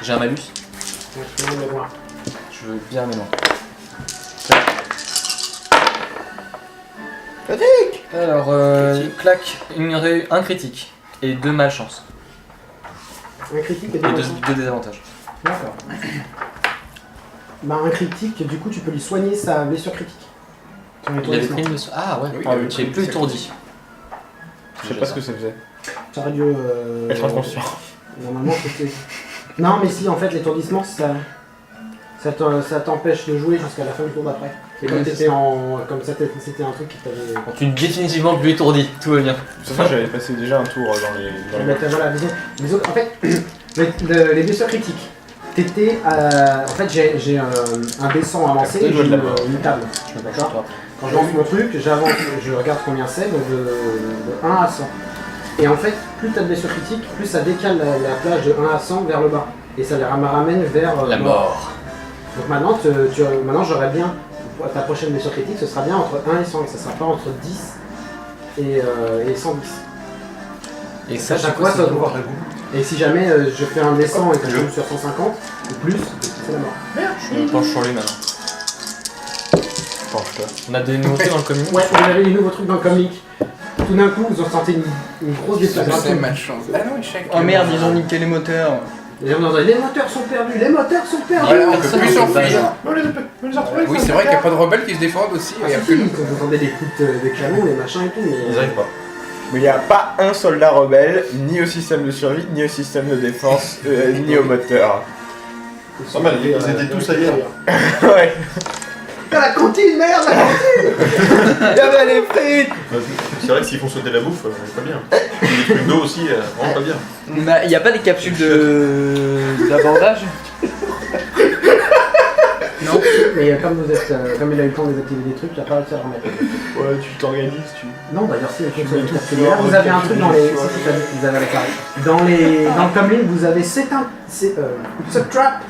J'ai un malus. Ouais, je peux le voir. Je veux bien mélange. Critique. Alors, claque, un critique et 2 malchance. Un critique et Et deux 2 malchance. désavantages. D'accord. Bah, un critique, du coup, tu peux lui soigner sa blessure critique. Son Il avait étourdissement. pris une leçon. Ah ouais, Oui, tu es plus étourdi. Je sais pas ce que ça faisait. Ça aurait dû. Être inconscient. Normalement, c'était. Non, mais si, en fait, l'étourdissement, ça t'empêche de jouer jusqu'à la fin du tour d'après. Et comme Ouais, t'étais en. Comme ça, c'était un truc qui t'avait. Bon, tu es définitivement plus étourdi, tout va bien. De toute façon, j'avais passé déjà un tour dans les... Mais voilà, disons, en fait, les blessures critiques. T'étais. En fait, j'ai un descend à lancer et Deux doigts j'ai de la mort. une table. D'accord. Quand je lance mon truc, j'avance, je regarde combien c'est, donc de 1 à 100. Et en fait, plus t'as de blessures critiques, plus ça décale la plage de 1 à 100 vers le bas. Et ça les ramène vers La mort. Donc maintenant, maintenant j'aurais bien, ta prochaine blessure critique, ce sera bien entre 1 et 100, et ça sera pas entre 10 et 110. Et ça, chaque fois, ça doit. Et si jamais je fais un descend et que je tombe sur 150 ou plus, c'est la mort. Je me penche sur lui maintenant. Penche-toi. On a des nouveautés dans le commune. Ouais, vous avez des nouveaux trucs dans le comic. Tout d'un coup, vous en sentez une grosse C'est déflagration. malchance. Ah non, échec. Oh merde, ils ont niqué les moteurs. Les gens entendent, les moteurs sont perdus, les moteurs sont perdus. Voilà, on peut Personne plus ne s'enfuir. base. On les a retrouvés. Oui, c'est vrai qu'il n'y a pas de rebelles qui se défendent aussi. Ah, Il y a si, que si, nous. vous entendez des coups de canon, les machins et tout, mais. Ils arrivent pas. Mais il n'y a pas un soldat rebelle, ni au système de survie, ni au système de défense, ni au moteur. Pas mal, ils étaient tous ailleurs. Ouais. Ah, la cantine, merde, la cantine. Il y avait les frites. C'est vrai que s'ils font sauter la bouffe, c'est pas bien. Les trucs d'eau aussi, vraiment pas bien. Bah, y a pas des capsules d'abordage? Non, mais comme il a eu le temps de désactiver des trucs, il a pas réussi à le remettre. Ouais, tu t'organises, tu... Non, d'ailleurs, si, il faut que tout ça là, vous avez un truc dans les. Si, si, t'as dit que vous avez la carte. Dans le Comlink, vous avez trap. C'est un trap.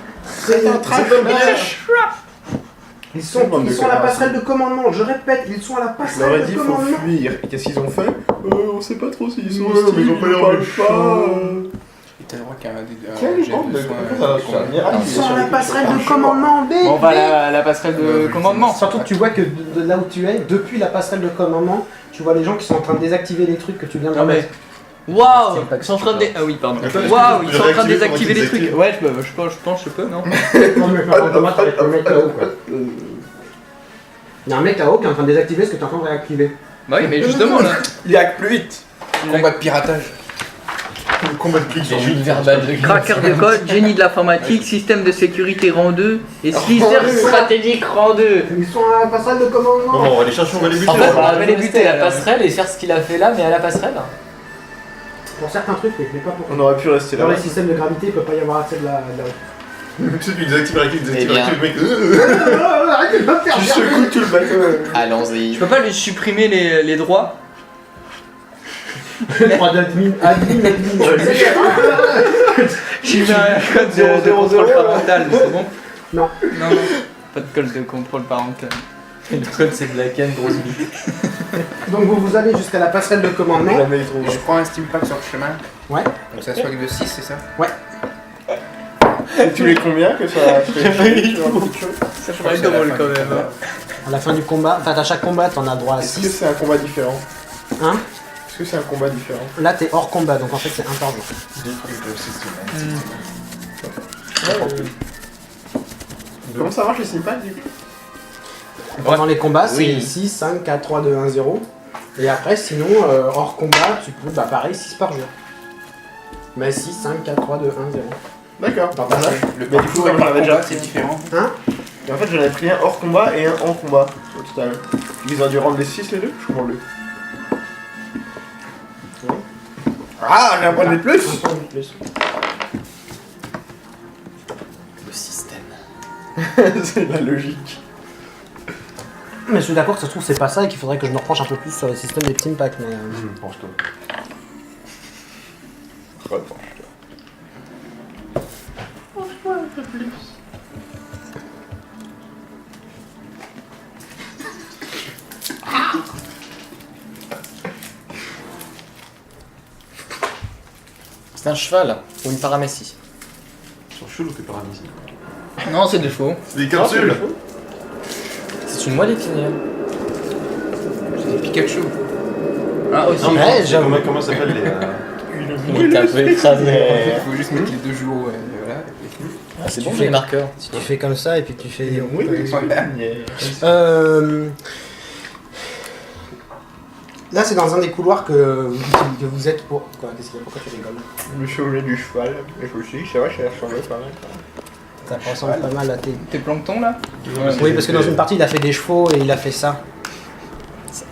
Ils sont à la passerelle de commandement, je répète, ils sont à la Je leur ai passerelle dit de faut commandement. fuir. Et qu'est-ce qu'ils ont fait On sait pas trop s'ils sont Ouais, hostiles, mais ils ont pas l'air parlent méchants. Et t'as le droit qu'il y a Quelle jet bande de de soins. Ils sont à la passerelle de commandement, bébé. On va à la passerelle de commandement. Surtout que tu vois que de là où tu es, depuis la passerelle de commandement, tu vois les gens qui sont en train de désactiver les trucs que tu viens de Non, mais- remettre. Waouh, ils sont en train de. Ah oui, pardon. Attends, est-ce que Waouh, tu ils peux sont en train de réactiver désactiver les pendant qu'ils trucs. Ouais, je pense que je peux, non? Non, mais par contre, moi, t'arrêtes le mec là-haut, quoi. Il y a un mec là-haut qui est en train de désactiver ce que tu es en train de réactiver. Bah oui, mais justement là. Il hack plus vite. Combat de piratage. Le combat de clics J'ai juste verbal de Cracker de code, génie de l'informatique, système de sécurité rang 2 et slicer stratégique rang 2. Ils sont à la passerelle de commandement. Bon, on va les chercher, on va les buter. En fait, on va va les les buter, à la alors. passerelle et faire ce qu'il a fait là, mais à la passerelle. Pour certains trucs, oui, mais pas pour. On aurait pu rester là. Dans les systèmes de gravité, il peut pas y avoir assez de la. Tu sais, tu désactives la clic, Eh bien. le mec. Arrêtez de me faire Tu gerber. secoues tout le bateau. Allons-y. Je peux pas lui supprimer les droits? Droit d'admin, J'ai mis un code de 000, contrôle parental, c'est bon? Non. Non, non. Pas de code de contrôle parental. Le code c'est Black and grosse bite. Donc vous allez jusqu'à la passerelle de commandement. Jamais ils trouvent. Je prends un steam pack sur le chemin. Ouais. Donc ça soit de 6, c'est ça? Et tu les combien que ça fait chier, tu vois, beaucoup de choses. Ça ferait drôle quand même. À la fin du combat, enfin à chaque combat, t'en as droit à Est-ce que 6. c'est un combat différent Hein? Est-ce que c'est un combat différent Là, t'es hors combat, donc en fait, c'est un par jour. Comment ça marche les simpacts du coup Pendant les combats, c'est Oui. 6, 5, 4, 3, 2, 1, 0. Et après, sinon, hors combat, tu peux, bah pareil, 6 par jour. Mais 6, 5, 4, 3, 2, 1, 0. D'accord. Dans ta life. Le Mais du coup, comme j'en avais déjà c'est différent. Et en fait, j'en avais pris un hors combat et un en combat au total. Ils ont dû rendre les 6 les deux Je comprends le. Ah, j'ai un point de plus Un point de plus. Le système. C'est la logique. Mais je suis d'accord que ça se trouve, c'est pas ça et qu'il faudrait que je me repenche un peu plus sur le système des team packs. Mais, Pense-toi. C'est un cheval ou une paramécie. sont chelous tes paralysies. Non, c'est des chevaux. C'est des capsules. C'est une moelle épinière. C'est des Pikachu. Ah, aussi. Non, Ouais, mais j'avoue. comment ça s'appelle les. Il est un peu écrasé. Il faut juste mettre les deux joueurs, voilà. Ah, c'est bon, les marqueurs. Tu fais comme ça et puis tu fais. Oui, Voilà. Là, c'est dans un des couloirs que vous êtes pour. Quoi? Qu'est-ce qu'il y a? Pourquoi tu rigoles? Le chevalier du cheval. Et je me suis dit, c'est vrai, ça a l'air changé pas mal. Ça ressemble pas mal à tes. Tes planctons là Oui, parce que dans une partie, il a fait des chevaux et il a fait ça.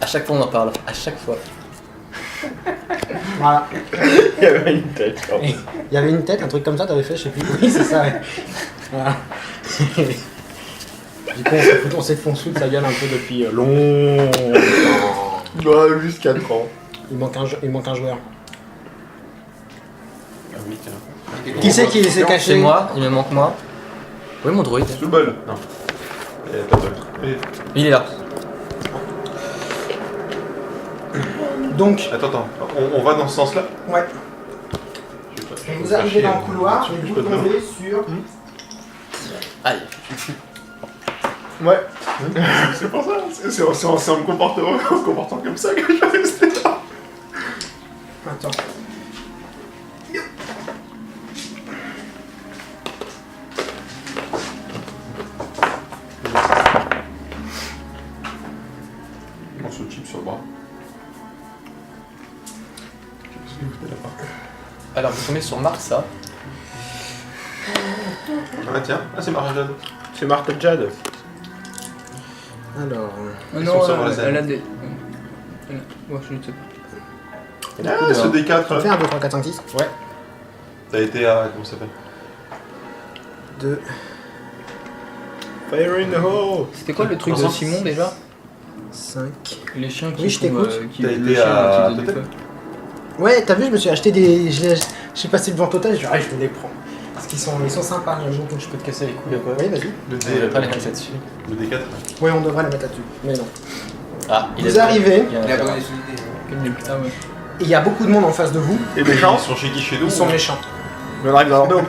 À chaque fois, on en parle. À chaque fois. Voilà. Il y avait une tête. Il y avait une tête, un truc comme ça, t'avais fait, je sais plus. Oui, c'est ça, ouais. Voilà. Du coup, on s'est foutu de sa gueule un peu depuis longtemps. Bah, juste 4 ans. Il manque un joueur. Ah oui, tiens. Qui c'est qui s'est C'est caché? moi, il me manque moi. Oui, mon droïde. Sous le bol. Non. Pas de bol. Et- Il est là. Donc, Attends. On va dans ce sens-là. ouais. Je vais pas- je vais Vous pas arrivez chier. dans le couloir et Je vous peux te tombez sur. Aïe. Ouais. C'est pour ça. C'est en me comportant comme ça que je vais rester là. Attends. Morceau de chip sur le bras. Alors, vous tombez sur Marc, ça. Ah tiens, c'est Marjane. C'est Martha Jade. Alors. Non, sont sur la scène. elle a des. Ouais, je ne sais pas. Ah, ce D4. Fais 1, 2, 3, 4, 5, 6. Ouais. T'as été à. Comment ça s'appelle 2. Fire in the hole. C'était quoi le truc de Ensemble. Simon déjà 5. Les chiens qui Oui, je font, t'écoute. qui- T'as le été chien à qui faisait du Totem feu. Ouais, t'as vu, je me suis acheté des. J'ai passé devant Total, je vais les prendre. Parce qu'ils sont sympas, il y a beaucoup. Je peux te casser les couilles. Oui, vas-y. Le On va pas les mettre là-dessus. Le D4. Ouais, on devrait les mettre là-dessus. Mais non. Ah, Vous arrivez, Il y a un Il a affaire. donné son idée. Quel nul. Ah ouais. et il y a beaucoup de monde en face de vous. Et des gens. Ils sont chez qui chez nous Ils sont méchants. Mais on arrive dans leur dos.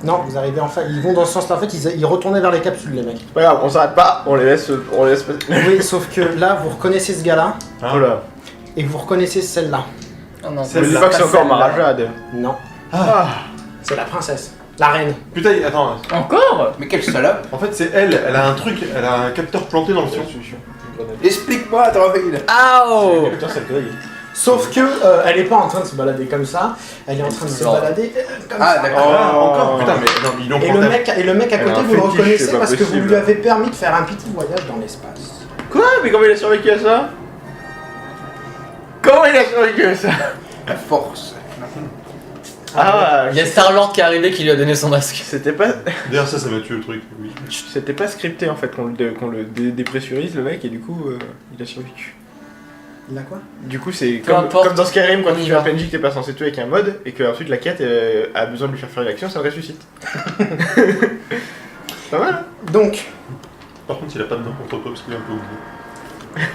Non, vous arrivez en face. Ils vont dans ce sens-là. En fait, ils retournaient vers les capsules, les mecs. C'est pas grave, on s'arrête pas, on les laisse passer. Oui, sauf que là, vous reconnaissez ce gars-là Hein Oh là. et vous reconnaissez celle-là. Ah non, Ne dis pas que c'est encore Marajade. Non, Ah. c'est la princesse, la reine. Putain, attends. Encore Mais quelle salope! En fait, c'est elle. Elle a un truc. Elle a un capteur planté dans le fion. Explique-moi, Droïde! Ow Putain, ça gueule. Sauf que elle est pas en train de se balader comme ça. Elle est en train de se Non. balader comme Ah, ça. d'accord. Ah, encore. Putain, mais non, ils l'ont Et planté. le mec à Elle a côté, un vous le fétiche, reconnaissez c'est pas parce que vous possible. lui avez permis de faire un petit voyage dans l'espace. Quoi? Mais comment il a survécu à ça? Comment il a survécu à ça? La force! Ah, Il y a Star-Lord qui est arrivé qui lui a donné son masque. c'était pas, D'ailleurs, ça m'a tué le truc. Oui. c'était pas scripté en fait qu'on le dépressurise le mec et du coup il a survécu. Il a quoi? Du coup c'est Peu comme, importe. comme dans Skyrim quand On y tu fais un va. PNJ que t'es pas censé tuer avec un mode et que ensuite la quête a besoin de lui faire une action, ça le ressuscite. Pas mal hein? Donc, Par contre, il a pas de nom contre toi parce qu'il est un peu oublié.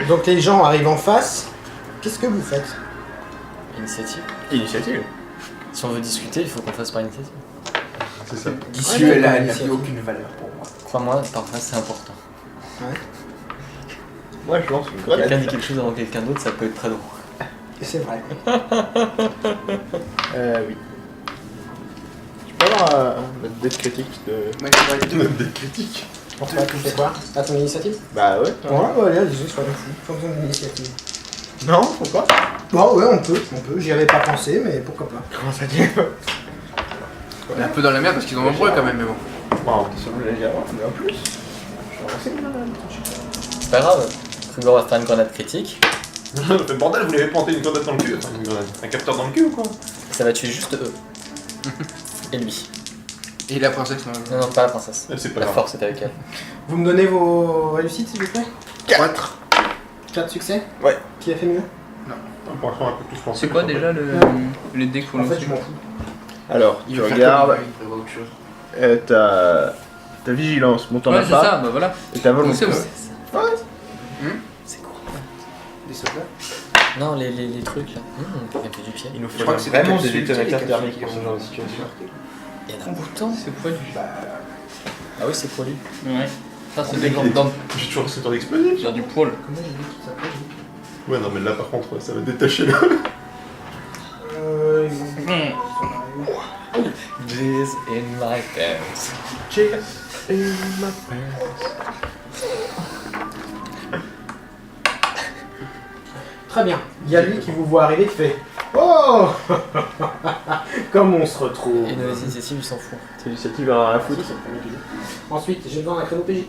donc les gens arrivent en face. Qu'est-ce que vous faites? Initiative. Initiative. Si on veut discuter, il faut qu'on fasse par initiative. C'est ça. D'ici là, elle n'a plus aucune valeur pour moi. Crois-moi, parfois c'est important. Moi je lance une Quelqu'un grenade. dit quelque chose avant quelqu'un d'autre, ça peut être très drôle. Et c'est vrai. Oui. Tu peux avoir notre dette critique de. Moi, je dirais deux. Des critiques. Pourquoi tu fais quoi? À ton initiative? Bah ouais. Ouais, allez, allez-y, soyons fous. Pas besoin d'initiative. Non, pourquoi? Bon, ouais, on peut. J'y avais pas pensé, mais pourquoi pas. Comment ça dit? On est un peu dans la merde parce qu'ils sont nombreux quand même, mais bon. Wow. T'es sur le légèrement, mais en plus. Je suis avancé une grenade. C'est pas grave. Trigger va faire une grenade critique. Mais bordel, vous lui avez planté une grenade dans le cul. Enfin, une grenade. Un capteur dans le cul ou quoi Ça va tuer juste eux. Et lui. Et la princesse, non. Non, non, pas la princesse. Elle, c'est pas La grave. force est avec elle. Vous me donnez vos réussites, s'il vous plaît? 4. 4 succès? Ouais. Qui a fait mieux? Pour l'instant, on peut tous penser. C'est quoi déjà les dés qu'il faut En fait, lancer je m'en fous. Alors, Il tu veut faire regardes, comme il prévoit autre chose. ta vigilance monte en Ouais, c'est appât ça, bah voilà. et ta volonté. C'est bon. C'est quoi Des soldats? Non, les trucs là. Il fait du pied. Il nous faut Je crois que c'est vraiment des des capsules, détonateurs des thermiques capsules pour ce genre de situation. Il y en a autant. C'est poilu. Ah oui, c'est poilu. Ouais. Ça, c'est des grandes dents. J'ai toujours ce temps d'explosif. Sur du poil. Comment j'ai dit qu'il s'appelle Ouais, non, mais là par contre, ça va détacher là. Jizz in my pants. Très bien. Il y a lui qui vous voit arriver qui fait Oh Comme on se retrouve. Et nos initiatives, il s'en fout. C'est l'initiative à la foutre. Ensuite, j'ai besoin d'un créneau PJ.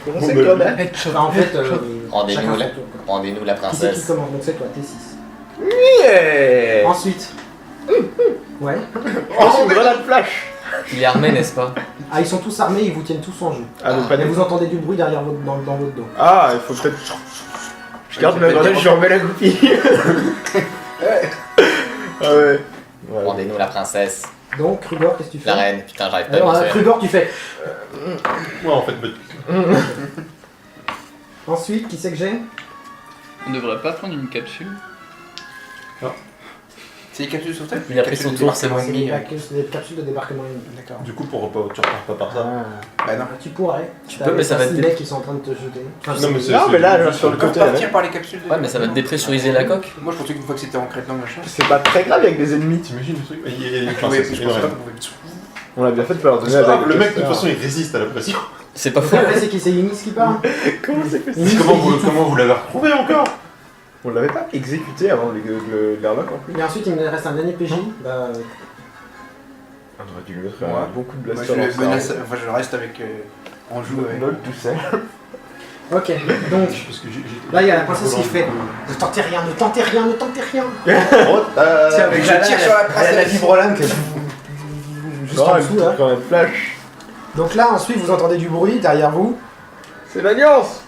Comment c'est que là Enfin, en fait, Rendez-nous chacun la- son tour, quoi. Rendez-nous la Qui c'est qui princesse. commence? Donc c'est toi, t'es 6. Yeah. Ensuite. Ouais. Oh, c'est une grenade flash. Il est armé, n'est-ce pas? Ah, ils sont tous armés, ils vous tiennent tous en joue. Ah, donc pas Et des... vous entendez du bruit derrière votre, dans votre dos. Ah, il faut peut-être... Je garde ma grenade, je remets la goupille. Ah ouais. Ouais. Rendez-nous la princesse. Donc, Krugor, qu'est-ce que tu fais? La reine. Putain, j'arrive pas Alors, à me Krugor, tu fais. Ouais, en fait, Ensuite, qui c'est que j'ai? On devrait pas prendre une capsule. C'est les capsules de sauvetage? Il a pris son tour, c'est bon. C'est des capsules de débarquement ennemi. D'accord. du coup, tu repars pas par ça. Bah non. Tu pourrais. Tu T'as peux, mais ça va être des mecs qui sont en train de te jeter. Enfin, Non, mais c'est- Non, mais là, c'est- je sur le On peut côté. là. partir par les capsules de... Ouais, mais ça va te dépressuriser la coque. Moi je pensais qu'une fois que c'était en crétin machin. C'est pas très grave avec des ennemis. T'imagines le truc? Il y a une Ouais, princesse, je une pensais pas reine. qu'on pouvait... On l'a bien fait de pas leur donner C'est la pas grave, dague. le mec, de toute façon, il résiste à la pression. C'est pas faux. Après, c'est qui? C'est Inis qui parle? Comment c'est possible? Inis, Comment il dit tout. vous l'avez retrouvé encore? On l'avait pas exécuté avant l'airlock en plus. Et ensuite, il me reste un dernier PJ. Bah, On aurait dû lui mettre Ouais. beaucoup de Moi blasters je dans le le menace... cerveau. Enfin je reste avec... En joue avec... Lol tout seul. ok. Donc, Parce que là, il y a la princesse qui fait Ne tentez rien, ne tentez rien, ne tentez rien. Tiens, avec je tire sur la princesse. la vibrolame qui est juste en dessous là. Quand même flash. Donc là, ensuite, vous entendez du bruit derrière vous. C'est l'alliance.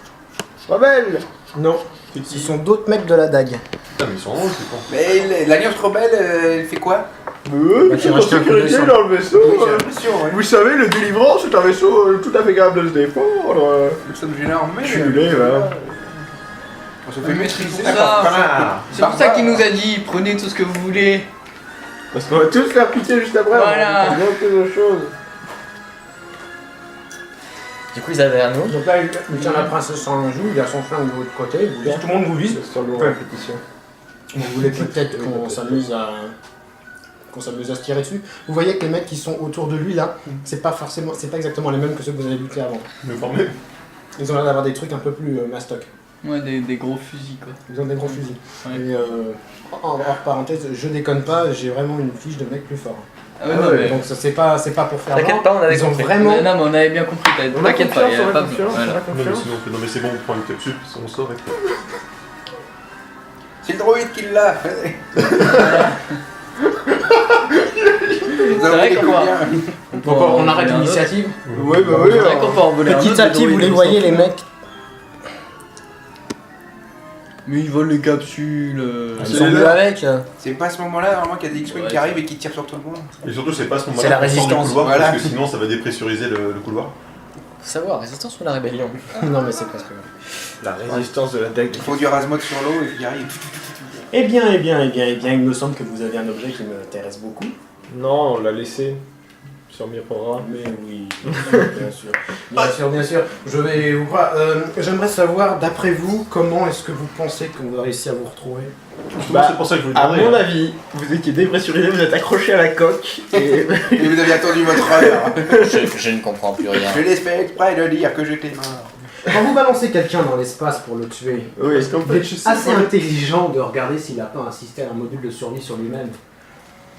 Rebelle. Non, ce sont d'autres mecs de la dague. Putain, mais ils sont en haut, c'est con. Mais l'Alliance rebelle, elle fait quoi? Bah, C'est qui en reste un coup d'œil sécurité sur- dans le vaisseau. Oui, j'ai l'impression, ouais. Vous savez, le délivrance est un vaisseau tout à fait capable de se défendre. Nous sommes généraux, mais... Culé, voilà. On se fait maîtriser. C'est pour ça qu'il nous a dit prenez tout ce que vous voulez. Parce qu'on va tous faire pitié juste après. Voilà. On va faire de choses. Du coup, ils avaient derrière nous. Donc là, il tient la princesse en joue, il a son flingue de l'autre côté, il vous vise, tout le monde vous vise. Sur le répétition. Vous voulez peut-être qu'on s'amuse à se tirer dessus. Vous voyez que les mecs qui sont autour de lui là, c'est pas exactement les mêmes que ceux que vous avez butés avant. Me former. Ils ont l'air d'avoir des trucs un peu plus mastoc. Ouais, des gros fusils quoi. Ils ont des gros fusils. Ouais. Et hors parenthèse, je déconne pas, j'ai vraiment une fiche de mec plus fort. Ah ouais, non, mais... Donc ça, c'est pas pour faire T'inquiète genre. pas, on avait Ils ont compris. vraiment. Non, mais on avait bien compris, On a t'inquiète pas, il y confiance, a on pas a besoin. confiance, on Voilà. a Non, mais confiance. sinon, on fait, non, mais c'est bon, on prend une capsule, on sort et tout. C'est le droïde qui l'a. C'est vrai qu'on va... Donc on arrête l'initiative. Ouais, bah oui. C'est vrai qu'on peut en voler un Petit autre, à petit, le vous les droïde, voyez, il les s'en mecs. fout. Mais ils volent les capsules. Ils sont venus avec. C'est pas à ce moment-là normalement qu'il y a des X-Wing Ouais, qui arrivent et qui tirent sur tout le monde. Et surtout, c'est pas à ce moment-là C'est la qu'on sort du résistance, couloir, voilà. parce que sinon, ça va dépressuriser le couloir. Faut savoir, résistance ou la rébellion? Non, mais c'est presque. La résistance de la dague. Il faut du rasmode sur l'eau et puis il arrive. Eh bien, il me semble que vous avez un objet qui m'intéresse beaucoup. Non, on l'a laissé sur Mirora. Mais oui, bien sûr. Bien sûr. Je vais vous croire. J'aimerais savoir, d'après vous, comment est-ce que vous pensez qu'on va réussir à vous retrouver? Justement, c'est pour ça que je voulais À demander. mon avis, vous étiez dépressurisé, vous êtes accroché à la coque et Et vous avez attendu votre heure. Je ne comprends plus rien. Je l'ai fait exprès de dire que j'étais mort. Quand vous balancez quelqu'un dans l'espace pour le tuer, oui, est-ce qu'on vous peut êtes assez intelligent de regarder s'il n'a pas un système, un module de survie sur lui-même.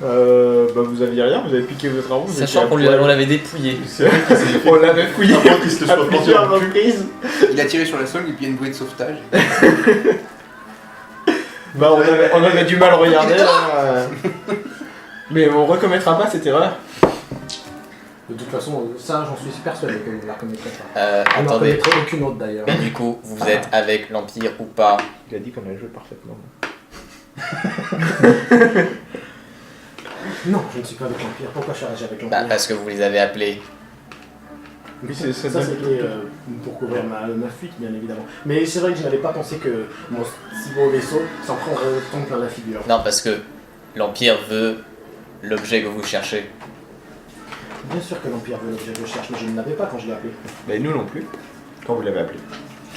bah vous aviez rien, vous avez piqué votre arme, vous Sachant étiez qu'on à lui- poil. on l'avait dépouillé. C'est vrai qu'il s'est fait. On l'avait fouillé Par contre, il se le à soit planté plusieurs en cul. reprises. Il a tiré sur la sangle et puis il y a une bouée de sauvetage. Bah on avait du mal à regarder là. Mais on recommettra pas cette erreur. De toute façon, ça, j'en suis persuadé que vous ne la reconnaîtrez pas. Vous n'en Attendez. reconnaîtrez aucune autre d'ailleurs. Mais du coup, vous êtes avec l'Empire ou pas? Il a dit qu'on allait jouer parfaitement. Non, je ne suis pas avec l'Empire. Pourquoi je suis avec Bah, l'Empire? parce que vous les avez appelés. Oui, c'est Ça, c'était pour couvrir ma fuite, bien évidemment. Mais c'est vrai que je n'avais pas pensé que mon si beau vaisseau s'en prendrait autant plein la figure. Non, parce que l'Empire veut l'objet que vous cherchez. Bien sûr que l'Empire veut l'objet que je cherche, mais je ne l'avais pas quand je l'ai appelé. Mais nous non plus. Quand vous l'avez appelé.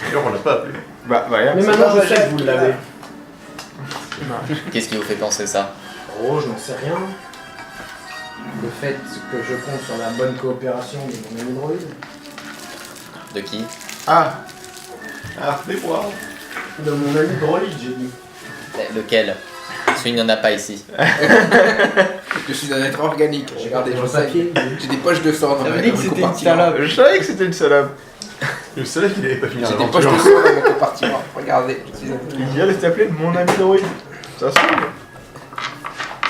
D'ailleurs, on l'a pas appelé. Bah voilà. Mais maintenant je sais que vous l'avez. Qu'est-ce qui vous fait penser ça? Oh, je n'en sais rien. Le fait que je compte sur la bonne coopération de mon ami droïde. De qui? Ah, Rappelez-moi. De mon ami droïde, j'ai dit. Lequel? Parce qu'il n'y en a pas ici. Je suis un être organique. Regardez, Dans je le sais. papier. J'ai des poches de sang dans Ça ma veut dire que dans mon c'était une compartiment. salope. je savais que c'était une salope. Je savais qu'il allait pas finir J'ai des l'aventure. poches de sang dans mon compartiment. Regardez, je suis un Il dit, allez t'appeler mon ami droïde. Ça se trouve.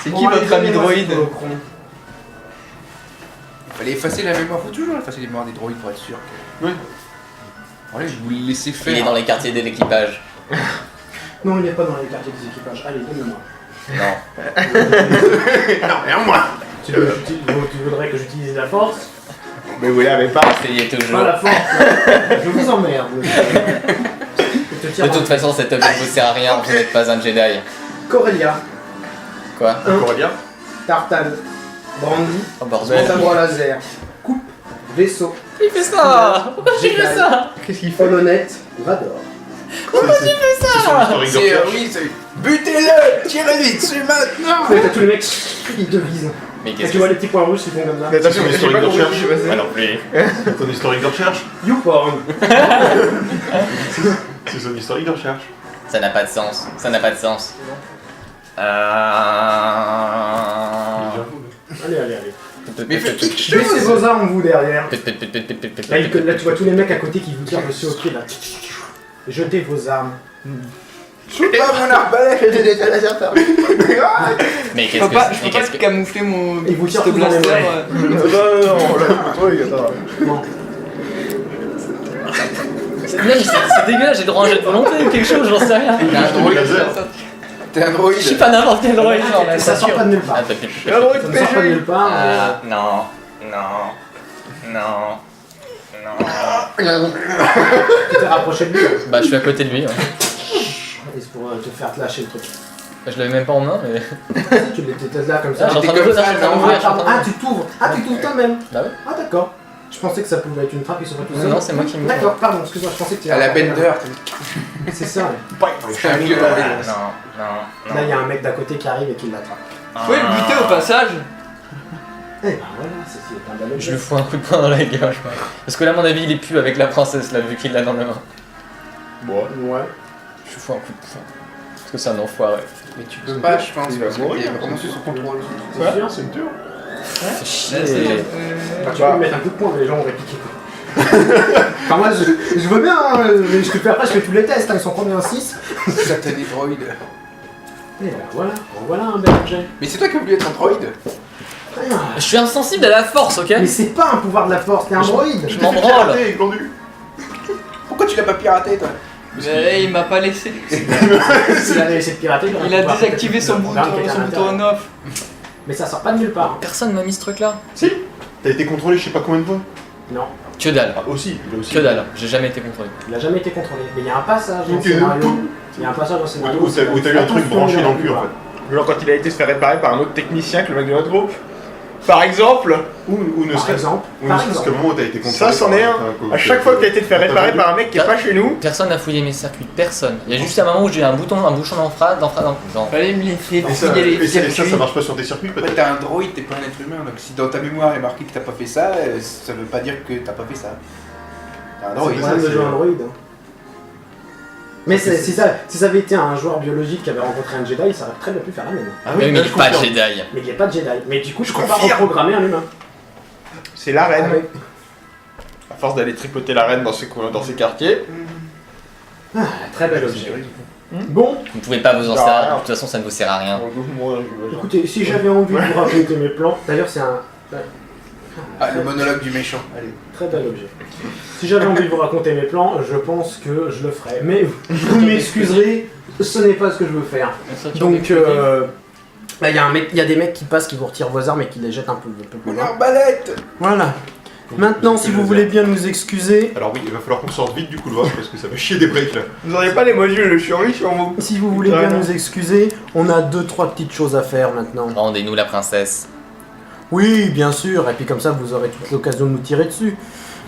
C'est qui votre ami droïde? Fallait effacer la mémoire. Faut toujours effacer les mémoires des droïdes pour être sûr. Oui. Allez, je vous le laissez faire. Il est dans les quartiers de l'équipage. Non, il n'est pas dans les quartiers des équipages. Allez, donne-moi. Non. Non, mais à moi. Tu voudrais que j'utilise la force? Mais vous l'avez pas. Essayez Pas toujours. la force. Je vous emmerde. Je te tire De toute façon, cet objet ne vous sert à rien, vous n'êtes pas un Jedi. Corellia, Quoi? Corellia. Tartane, Brandy, Oh bordel. sabre laser, coupe, vaisseau, Il fait ça. Pourquoi j'ai fait ça? Qu'est-ce qu'il fait? Holonette, Vador. C'est son historique de C'est recherche. oui, c'est. Butez-le! Tirez-lui dessus maintenant! Ouais, t'as tous les mecs, ils te visent. Mais Et qu'est-ce tu que vois les petits points rouges qui font comme ça. Mais attention, C'est j'ai une pas historique de compris recherche. ce qui s'est passé. Moi non plus. Ton historique de recherche. YouPorn. C'est son historique de recherche. Ça n'a pas de sens. Ça n'a pas de sens. Allez, allez, allez. Mais faites quelque Baissez chose! vos armes, vous, derrière. Là, tu vois tous les mecs à côté qui vous tirent dessus au pied, là. Jetez vos armes. Shoot pas mon arbalète! Mais Je qu'est-ce peux pas, que je mais peux pas qu'est-ce que camoufler mon Et vous tirez pistolet tous dans les blaster. oreilles. Non, on l'a le truc, attends. Bon. C'est dégueulasse, j'ai droit à un jet de volonté ou quelque chose, j'en sais rien. T'es un droïde! Laser. T'es un Je suis droïde! pas n'importe quel droïde, non, mais Ça sort pas de nulle part. Ah, Ça ne sort pas de nulle part. non, non. Tu t'es rapproché de lui. Bah, je suis à côté de lui. Ouais. Et c'est pour te faire lâcher le truc. Je l'avais même pas en main, mais. Tu l'étais là comme ça. Ah, j'en T'es train comme d'ouvrir, ça, j'en train non, d'ouvrir, j'en train Ah, d'ouvrir. tu t'ouvres. Ah, tu t'ouvres toi-même. Bah ouais. Ah, d'accord. Je pensais que ça pouvait être une trappe, il se voit tout seul. Non, c'est moi qui me. D'accord, pardon, excuse-moi, je pensais que tu À la Bender! C'est ça, ouais. C'est un vieux droïde! Non. Là, il y a un mec d'à côté qui arrive et qui l'attrape. Vous pouvez le buter au passage? Eh ben voilà, c'est un bel Je objet. lui fous un coup de poing dans la gueule. Parce que là, à mon avis, il est plus avec la princesse, là, vu qu'il l'a dans la main. Bon, Ouais. Je lui fous un coup de poing. Parce que c'est un enfoiré. Mais tu peux pas, je pense, Il va parce qu'il mourir. va commencer son contrôle. C'est sûr. C'est dur. C'est chier. Enfin, tu peux me mettre un coup de poing, mais les gens vont répliquer. Enfin, moi, je veux bien, hein, mais je te fais après, je fais tous les tests, hein, ils sont combien 6. Satané droïde! Et ben voilà, voilà un bel objet. Mais c'est toi qui as voulu être un droïde! Je suis insensible à la force, ok? Mais c'est pas un pouvoir de la force, t'es un droïde. Je m'en branle. Glandu. Pourquoi tu l'as pas piraté toi? Mais il m'a pas laissé. S'il avait essayé de pirater, il aurait Il a pouvoir désactivé peut-être son le bouton, programme qui était à son bouton l'intérieur. on off. Mais ça sort pas de nulle part. Personne m'a mis ce truc-là. Si. T'as été contrôlé je sais pas combien de fois. Non, Que dalle. Ah, aussi. Il a aussi. Que dalle. J'ai jamais été contrôlé. il a jamais été contrôlé. Mais il y a un passage dans le Ok. scénario. Il y a un passage dans le scénario. Où t'as eu un truc branché dans le cul en fait. genre quand il a été se faire réparer par un autre technicien que le mec de notre groupe. Par exemple, Ou ne Par serait-ce exemple, ou ne par serait-ce qu'à un exemple. moment où t'as été contrôlé. ça c'en est un. À chaque fois que t'as été te faire réparer par un mec qui est pas chez nous, Personne n'a fouillé mes circuits. Personne. Il y a juste un moment où j'ai eu un bouchon d'emphase. Fallait me laisser Et ça, fouiller les et ça, circuits. ça marche pas sur tes circuits Ouais, peut-être. t'es un droïde, t'es pas un être humain, donc si dans ta mémoire il est marqué que t'as pas fait ça, ça veut pas dire que t'as pas fait ça. T'es un C'est droïde. le problème de jouer un droïde. Mais si ça avait été un joueur biologique qui avait rencontré un Jedi, ça aurait très bien pu faire la même. Ah Mais il là, n'est je pas confirme. Jedi. Mais il n'y a pas de Jedi. Mais du coup, je peux pas confirme. reprogrammer un humain. c'est la reine. Avec- À force d'aller tripoter la reine dans ses quartiers. Ah, très bel objet. Bon, Vous ne pouvez pas vous en Ça sert à servir. rien. De toute façon, ça ne vous sert à rien. écoutez, si j'avais envie de vous raconter mes plans, d'ailleurs c'est un Ah, le monologue du méchant, allez. très bel objet. Si j'avais envie de vous raconter mes plans, je pense que je le ferais. Mais vous m'excuserez, ce n'est pas ce que je veux faire. Donc là, il y a des mecs qui passent, qui vous retirent vos armes et qui les jettent un peu plus Mon loin. arbalète! Voilà. Maintenant, si vous voulez bien nous excuser, Alors oui, il va falloir qu'on sorte vite du couloir parce que ça va chier des breaks là. Vous auriez pas les modules de survie sur vous? si vous voulez bien nous excuser, on a 2-3 petites choses à faire maintenant. Rendez-nous la princesse. Oui, bien sûr, et puis comme ça, vous aurez toute l'occasion de nous tirer dessus.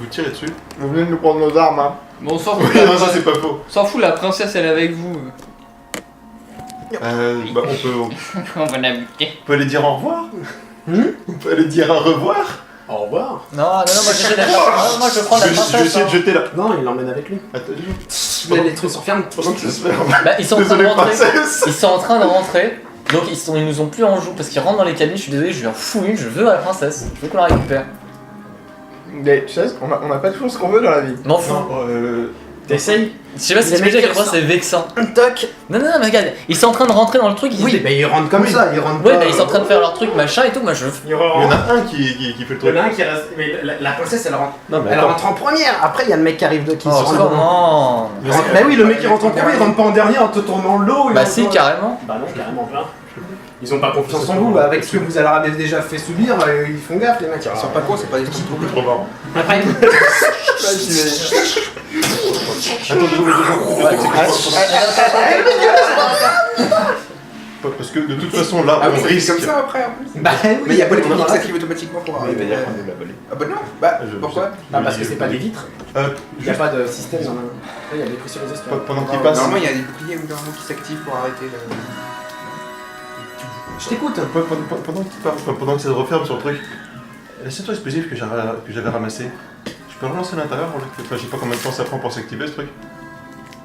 Vous tirez dessus. Vous venez de nous prendre nos armes, hein. Bon, on s'en Oui, fout, non, ça c'est pas faux. s'en fout, la princesse elle est avec vous. Bah, on On va naviguer. peut aller dire au revoir. On peut aller dire au revoir. Au revoir. Non, moi j'essaie d'être. Non, moi je veux prendre Je la vais princesse. essayer de hein. jeter là. Non, il l'emmène avec lui. Attends, Les trucs sont fermés. pendant que ça se fait. Bah, ils sont en train de Désolé, rentrer. princesse. Ils sont en train de rentrer. Donc ils nous ont plus en joue parce qu'ils rentrent dans les cabines. Je suis désolé, je viens fou une. Je veux la princesse. Je veux qu'on la récupère. Mais tu sais, on a pas toujours ce qu'on veut dans la vie. M'en fous. Non, T'essayes? Je sais pas si Les tu mecs sais à quel qui point c'est vexant. Toc. Non, mais regarde, ils sont en train de rentrer dans le truc. Ils Oui, disent, mais ils rentrent comme ça, ils rentrent ouais, pas. bah ils sont en train de faire leur truc, machin et tout. Moi je veux. Il il y en a un qui fait le y en truc. a un qui reste. Mais la princesse, elle rentre. Non, mais Elle attends. rentre en première. Après, il y a le mec qui arrive de qui Oh, se rend comment? Bah oui, le mec qui rentre en premier, il rentre pas en dernier en te tournant l'eau. Bah si, carrément. Bah non, carrément pas. Ils ont pas confiance en vous, avec ce que vous leur avez déjà fait subir, ils font gaffe les mecs. Ils sont pas cons, c'est pas des petits Beaucoup trop marrant. Après, Attends, parce que de toute façon là Ah on oui, c'est risque. comme ça après en plus. bah oui, Mais il y a pas les on techniques en qui a- s'activent automatiquement pour Oui, arrêter. mais il y a pas de la balle. Ah bah non, bah pourquoi Ah, parce que c'est pas des vitres. Euh, Il y a pas de système dans la. Il y a des pressurisation. Pendant qu'il passe. Normalement il y a des boucliers ou normalement qui s'activent pour arrêter le. Je t'écoute. Pendant que ça se referme sur le truc, la ceinture explosive que j'avais ramassée, je peux relancer à l'intérieur. Enfin, je sais pas combien de temps ça prend pour s'activer ce truc.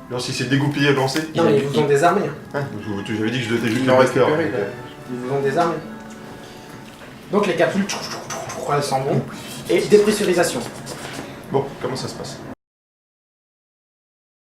Alors si c'est dégoupillé et lancé. Non, mais ils vous ont désarmé. Hein, j'avais dit que je devais juste Ils le l'ont blaster. récupéré, donc, là. Ils vous ont désarmé. Donc les capsules, elles s'en vont. Et dépressurisation. Bon, comment ça se passe?